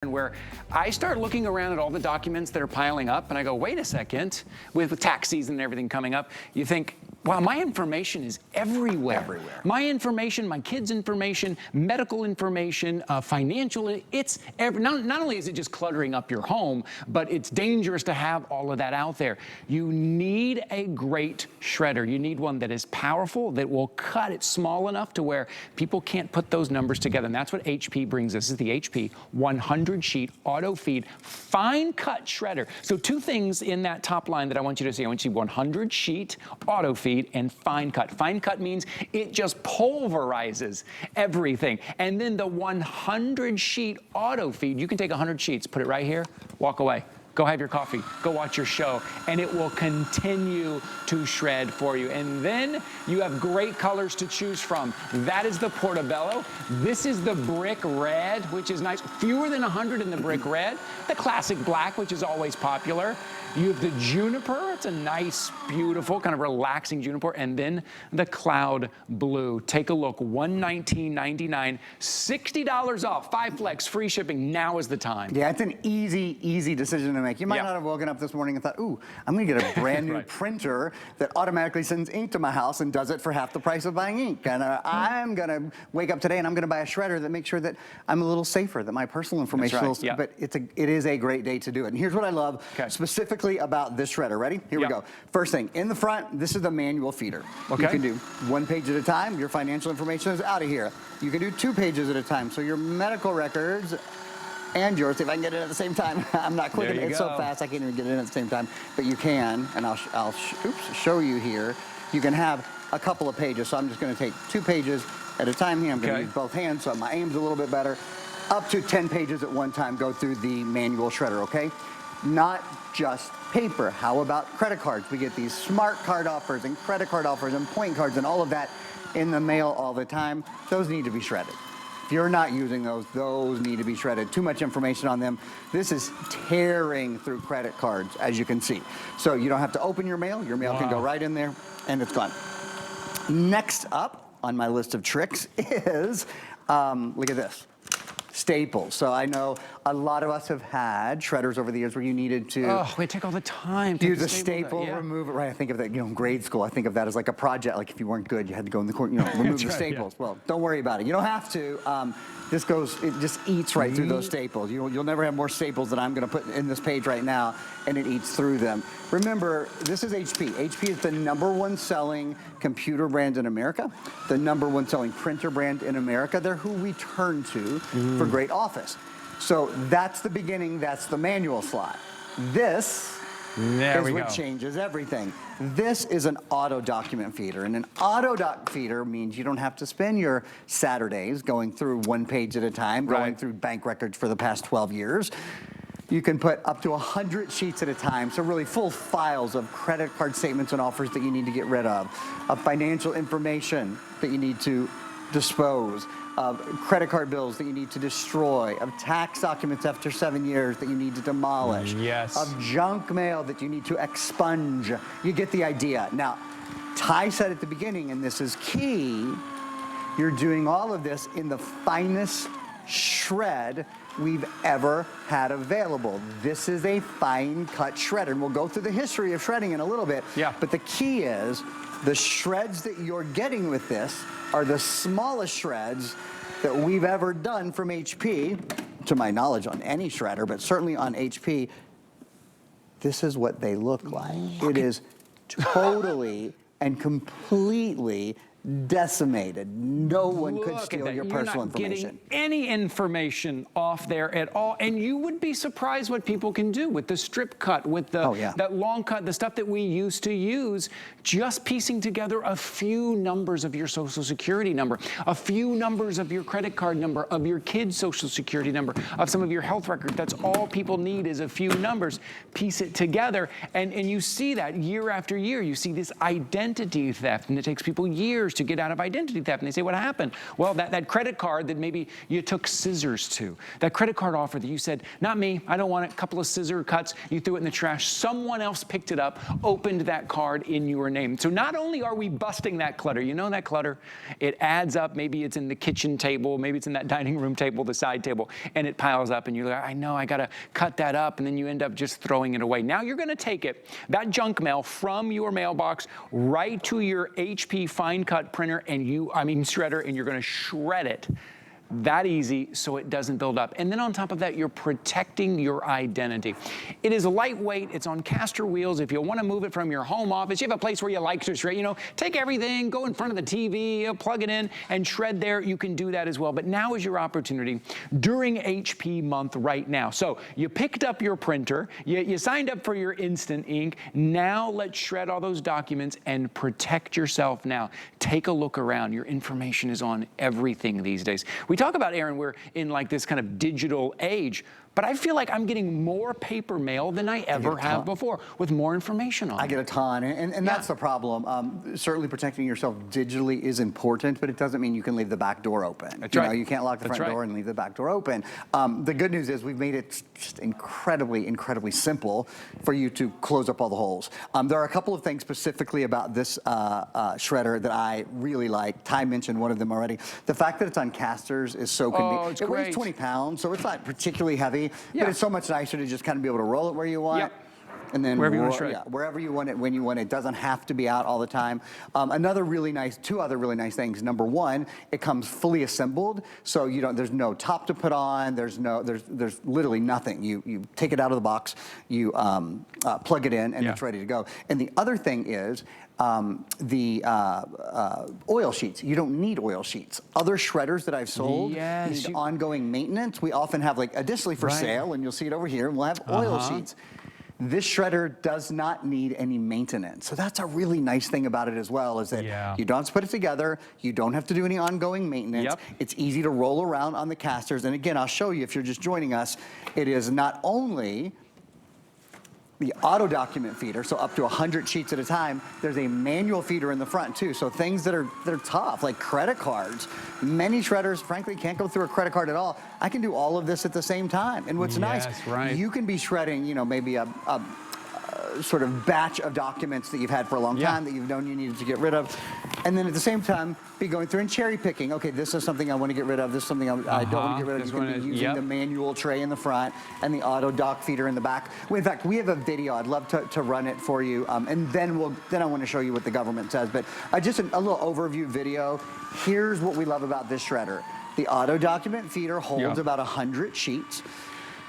where I start looking around at all the documents that are piling up and I go, wait a second, with tax season and everything coming up, you think, wow, my information is everywhere. My information, my kids' information, medical information, financial, it's not only is it just cluttering up your home, but it's dangerous to have all of that out there. You need a great shredder. You need one that is powerful, that will cut it small enough to where people can't put those numbers together. And that's what HP brings us. This is the HP 100-sheet Autofeed Finecut Shredder. So two things in that top line that I want you to see. I want you to see 100-sheet Autofeed and Finecut. Finecut means it just pulverizes everything. And then the 100-sheet Autofeed, you can take 100 sheets, put it right here, walk away. Go have your coffee, go watch your show, and it will continue to shred for you. And then you have great colors to choose from. That is the Portobello. This is the Brick Red, which is nice. Fewer than 100 in the Brick Red. The classic black, which is always popular. You have the Juniper. It's a nice, beautiful, kind of relaxing Juniper. And then the Cloud Blue. Take a look, $119.99, $60 off, 5 flex, free shipping. Now is the time. Yeah, it's an easy decision to make. You might not have woken up this morning and thought, ooh, I'm gonna get a brand new printer that automatically sends ink to my house and does it for half the price of buying ink. And I'm gonna wake up today and I'm gonna buy a shredder that makes sure that I'm a little safer, that my personal information is, but it is a great day to do it. And here's what I love specifically about this shredder. Ready? Here we go. First thing, in the front, this is the manual feeder. You can do 1 page at a time. Your financial information is out of here. You can do 2 pages at a time. So your medical records and yours, if I can get it at the same time. I'm not clicking it so fast I can't even get it in at the same time, but you can, and I'll show you here. You can have a couple of pages, so I'm just going to take 2 pages at a time here. I'm going to use both hands so my aim's a little bit better. Up to 10 pages at one time go through the manual shredder, okay? Not just paper. How about credit cards? We get these smart card offers and credit card offers and point cards and all of that in the mail all the time. Those need to be shredded. If you're not using those need to be shredded. Too much information on them. This is tearing through credit cards, as you can see. So you don't have to open your mail. Your mail can go right in there, and it's gone. Next up on my list of tricks is, look at this. Staples. So I know a lot of us have had shredders over the years where you needed to it take all the time to use a staple, remove it. Right, I think of that, you know, in grade school, I think of that as like a project. Like if you weren't good, you had to go in the corner, you know, remove the staples. Well, don't worry about it. You don't have to. This goes, it just eats right through those staples. You'll never have more staples than I'm going to put in this page right now, and it eats through them. Remember, this is HP. HP is the #1 selling computer brand in America, the #1 selling printer brand in America. They're who we turn to for great office. So that's the beginning, that's the manual slot. This is what changes everything. This is an auto document feeder, and an auto doc feeder means you don't have to spend your Saturdays going through 1 page at a time, going through bank records for the past 12 years. You can put up to 100 sheets at a time, so really full files of credit card statements and offers that you need to get rid of financial information that you need to dispose, of credit card bills that you need to destroy, of tax documents after 7 years that you need to demolish, of junk mail that you need to expunge. You get the idea. Now, Ty said at the beginning, and this is key, you're doing all of this in the finest shred we've ever had available. This is a fine cut shredder, and we'll go through the history of shredding in a little bit. But the key is the shreds that you're getting with this are the smallest shreds that we've ever done from HP, to my knowledge on any shredder, but certainly on HP. This is what they look like. It is totally and completely decimated. No one could steal your personal information. You're not getting any information off there at all, and you would be surprised what people can do with the strip cut, with the that long cut, the stuff that we used to use, just piecing together a few numbers of your social security number, a few numbers of your credit card number, of your kid's social security number, of some of your health record. That's all people need is a few numbers. Piece it together, and you see that year after year. You see this identity theft, and it takes people years to get out of identity theft. And they say, what happened? Well, that credit card that maybe you took scissors to, that credit card offer that you said, not me, I don't want it, a couple of scissor cuts, you threw it in the trash, someone else picked it up, opened that card in your name. So not only are we busting that clutter, you know that clutter, it adds up, maybe it's in the kitchen table, maybe it's in that dining room table, the side table, and it piles up and you're like, I know, I gotta cut that up, and then you end up just throwing it away. Now you're gonna take it, that junk mail from your mailbox right to your HP Finecut printer and shredder, and you're gonna shred it. That easy, so it doesn't build up. And then on top of that, you're protecting your identity. It is lightweight, it's on caster wheels. If you want to move it from your home office, you have a place where you like to shred, take everything, go in front of the TV, plug it in, and shred there. You can do that as well. But now is your opportunity during HP month right now. So you picked up your printer, you signed up for your instant ink. Now let's shred all those documents and protect yourself now. Take a look around. Your information is on everything these days. We talk about, Aaron, we're in like this kind of digital age, but I feel like I'm getting more paper mail than I ever have before, with more information on it. I get a ton, and that's the problem. Certainly protecting yourself digitally is important, but it doesn't mean you can leave the back door open. That's right. You can't lock the front door and leave the back door open. The good news is we've made it just incredibly, incredibly simple for you to close up all the holes. There are a couple of things specifically about this shredder that I really like. Ty mentioned one of them already. The fact that it's on casters is so convenient. It weighs 20 pounds, so it's not particularly heavy. But it's so much nicer to just kind of be able to roll it where you want. And then wherever you want to shred. Wherever you want it, when you want it. It doesn't have to be out all the time. Two other really nice things. Number one, it comes fully assembled, so there's no top to put on. There's literally nothing. You take it out of the box, you plug it in, and it's ready to go. And the other thing is the oil sheets. You don't need oil sheets. Other shredders that I've sold need ongoing maintenance. We often have, like, additionally for sale, and you'll see it over here, and we'll have oil sheets. This shredder does not need any maintenance. So that's a really nice thing about it as well, is that you don't have to put it together. You don't have to do any ongoing maintenance. It's easy to roll around on the casters. And again, I'll show you if you're just joining us, it is not only the auto document feeder, so up to 100 sheets at a time. There's a manual feeder in the front too, so things that are tough, like credit cards. Many shredders, frankly, can't go through a credit card at all. I can do all of this at the same time. And what's nice, you can be shredding, maybe a sort of batch of documents that you've had for a long time that you've known you needed to get rid of. And then at the same time, be going through and cherry picking. Okay, this is something I want to get rid of. This is something I don't want to get rid of. You can be using the manual tray in the front and the auto doc feeder in the back. In fact, we have a video. I'd love to run it for you. And then I want to show you what the government says. But just a little overview video. Here's what we love about this shredder. The auto document feeder holds about 100 sheets.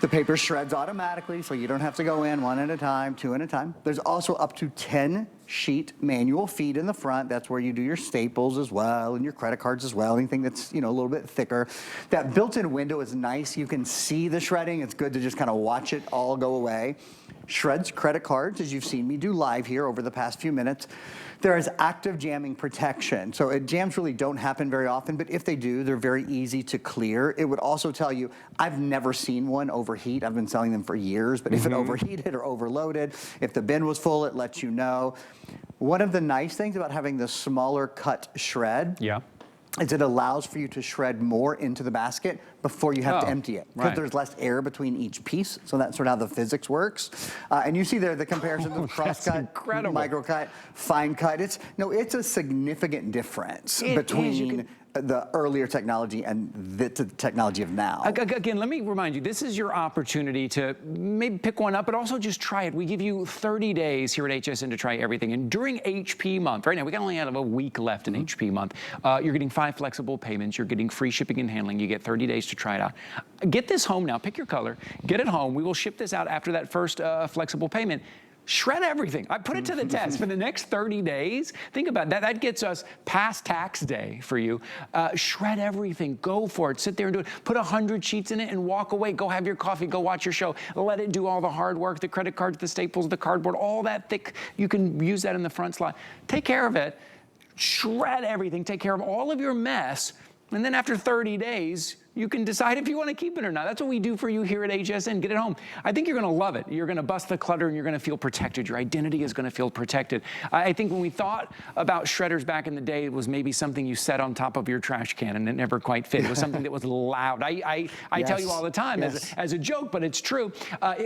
The paper shreds automatically, so you don't have to go in one at a time, two at a time. There's also up to 10 sheet manual feed in the front. That's where you do your staples as well and your credit cards as well, anything that's a little bit thicker. That built-in window is nice. You can see the shredding. It's good to just kind of watch it all go away. Shreds credit cards, as you've seen me do live here over the past few minutes. There is active jamming protection. So jams really don't happen very often, but if they do, they're very easy to clear. It would also tell you, I've never seen one overheat. I've been selling them for years, but if it overheated or overloaded, if the bin was full, it lets you know. One of the nice things about having the smaller cut shred is it allows for you to shred more into the basket before you have to empty it, because there's less air between each piece. So that's sort of how the physics works. And you see there the comparison of crosscut, microcut, fine cut. It's a significant difference between the earlier technology and the technology of now. Again, let me remind you, this is your opportunity to maybe pick one up, but also just try it. We give you 30 days here at HSN to try everything. And during HP month, right now, we only have a week left in HP month. You're getting 5 flexible payments. You're getting free shipping and handling. You get 30 days to try it out. Get this home now. Pick your color. Get it home. We will ship this out after that first flexible payment. Shred everything. I put it to the test for the next 30 days. Think about that. That gets us past tax day for you. Shred everything. Go for it. Sit there and do it. Put 100 sheets in it and walk away. Go have your coffee. Go watch your show. Let it do all the hard work, the credit cards, the staples, the cardboard, all that thick. You can use that in the front slot. Take care of it. Shred everything. Take care of all of your mess. And then after 30 days, you can decide if you want to keep it or not. That's what we do for you here at HSN. Get it home. I think you're going to love it. You're going to bust the clutter and you're going to feel protected. Your identity is going to feel protected. I think when we thought about shredders back in the day, it was maybe something you set on top of your trash can and it never quite fit. It was something that was loud. I tell you all the time as a joke, but it's true.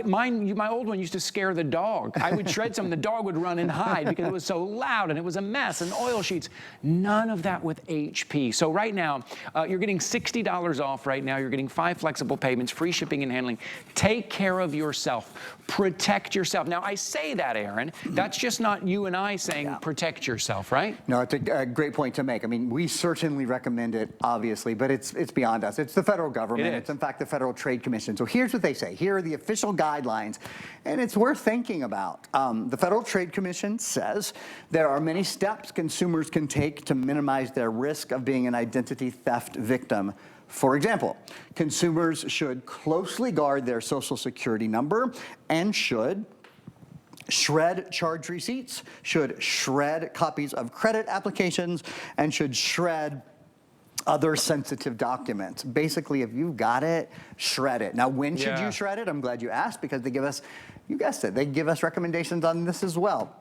My old one used to scare the dog. I would shred something, the dog would run and hide because it was so loud and it was a mess, and oil sheets. None of that with HP. So right now, you're getting $60 off right now. You're getting 5 flexible payments, free shipping and handling. Take care of yourself. Protect yourself. Now, I say that, Aaron. That's just not you and I saying protect yourself, right? No, it's a great point to make. I mean, we certainly recommend it, obviously, but it's beyond us. It's the federal government. It's, in fact, the Federal Trade Commission. So here's what they say. Here are the official guidelines, and it's worth thinking about. The Federal Trade Commission says there are many steps consumers can take to minimize their risk of being an identity theft victim. For example, consumers should closely guard their Social Security number and should shred charge receipts, should shred copies of credit applications, and should shred other sensitive documents. Basically, if you've got it, shred it. Now, when should you shred it? I'm glad you asked, because they give us, you guessed it, they give us recommendations on this as well.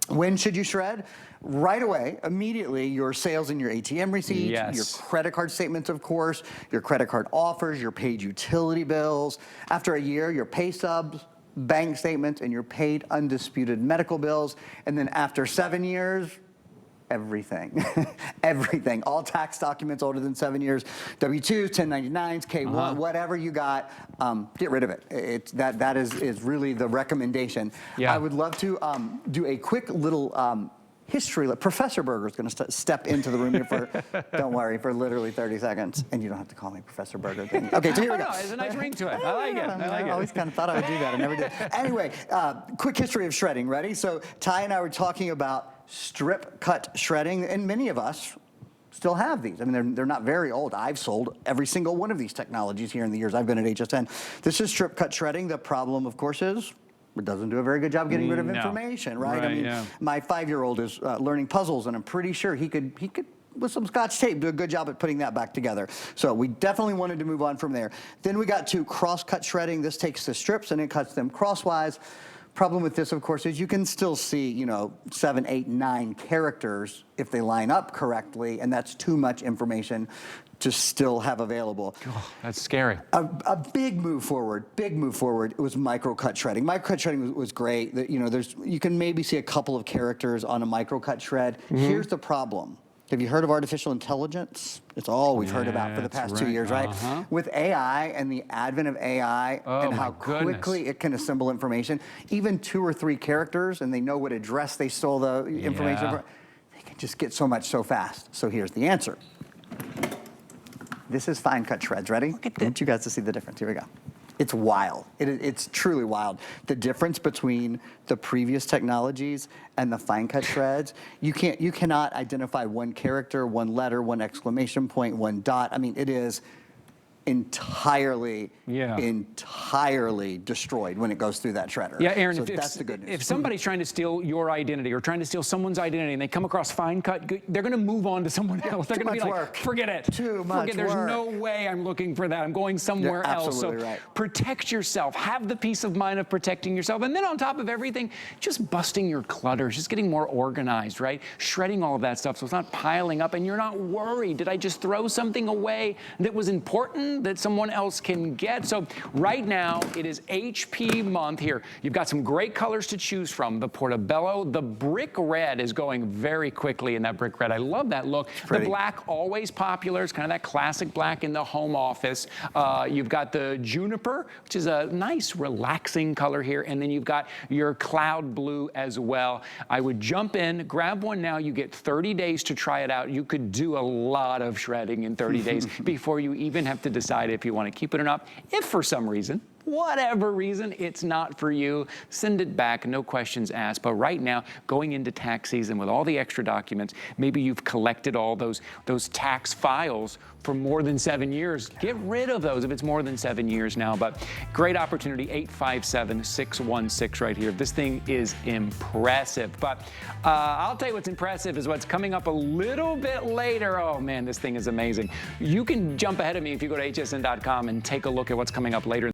When should you shred? Right away, immediately, your sales and your ATM receipts, your credit card statements, of course, your credit card offers, your paid utility bills. After a year, your pay stubs, bank statements, and your paid undisputed medical bills. And then after 7 years, everything. Everything. All tax documents older than 7 years, W-2s, 1099s, K-1, whatever you got, get rid of it. That is really the recommendation. I would love to do a quick little history. Professor Berger is going to step into the room here for, don't worry, for literally 30 seconds. And you don't have to call me Professor Berger. Okay, so here we go. There's a nice ring to it. I like it. I always kind of thought I would do that. I never did. Anyway, quick history of shredding. Ready? So Ty and I were talking about strip cut shredding, and many of us still have these. I mean, they're not very old. I've sold every single one of these technologies here in the years I've been at HSN. This is strip cut shredding. The problem, of course, is it doesn't do a very good job getting rid of information, right? I mean, my 5-year-old is learning puzzles, and I'm pretty sure he could, with some Scotch tape, do a good job at putting that back together. So we definitely wanted to move on from there. Then we got to cross-cut shredding. This takes the strips and it cuts them crosswise. Problem with this, of course, is you can still see, 7, 8, 9 characters if they line up correctly, and that's too much information to still have available. Oh, that's scary. A big move forward, it was micro-cut shredding. Micro-cut shredding was great. You can maybe see a couple of characters on a micro-cut shred. Here's the problem. Have you heard of artificial intelligence? It's all we've heard about for the past 2 years, right? With AI and the advent of AI and how quickly it can assemble information, even 2 or 3 characters, and they know what address they stole the information from, they can just get so much so fast. So here's the answer. This is fine cut shreds. Ready? I want you guys to see the difference. Here we go. It's wild. It's truly wild. The difference between the previous technologies and the fine cut shreds, you cannot identify one character, one letter, one exclamation point, one dot. I mean, it is entirely destroyed when it goes through that shredder. Yeah, Aaron, so that's the good news. If somebody's trying to steal your identity or trying to steal someone's identity and they come across fine cut, they're going to move on to someone else. They're going to be like, forget it. Too much work. There's no way I'm looking for that. I'm going somewhere else. So protect yourself. Have the peace of mind of protecting yourself. And then on top of everything, just busting your clutter, just getting more organized, right? Shredding all of that stuff so it's not piling up and you're not worried. Did I just throw something away that was important that someone else can get? So right now, it is HP month here. You've got some great colors to choose from. The Portobello, the brick red is going very quickly in that brick red. I love that look. The black, always popular. It's kind of that classic black in the home office. You've got the juniper, which is a nice, relaxing color here. And then you've got your cloud blue as well. I would jump in, grab one now. You get 30 days to try it out. You could do a lot of shredding in 30 days before you even have to decide if you want to keep it or not. If for some reason whatever reason, it's not for you, send it back, no questions asked. But right now, going into tax season with all the extra documents, maybe you've collected all those tax files for more than 7 years. Get rid of those if it's more than 7 years now. But great opportunity, 857-616 right here. This thing is impressive. But I'll tell you what's impressive is what's coming up a little bit later. Oh man, this thing is amazing. You can jump ahead of me if you go to hsn.com and take a look at what's coming up later.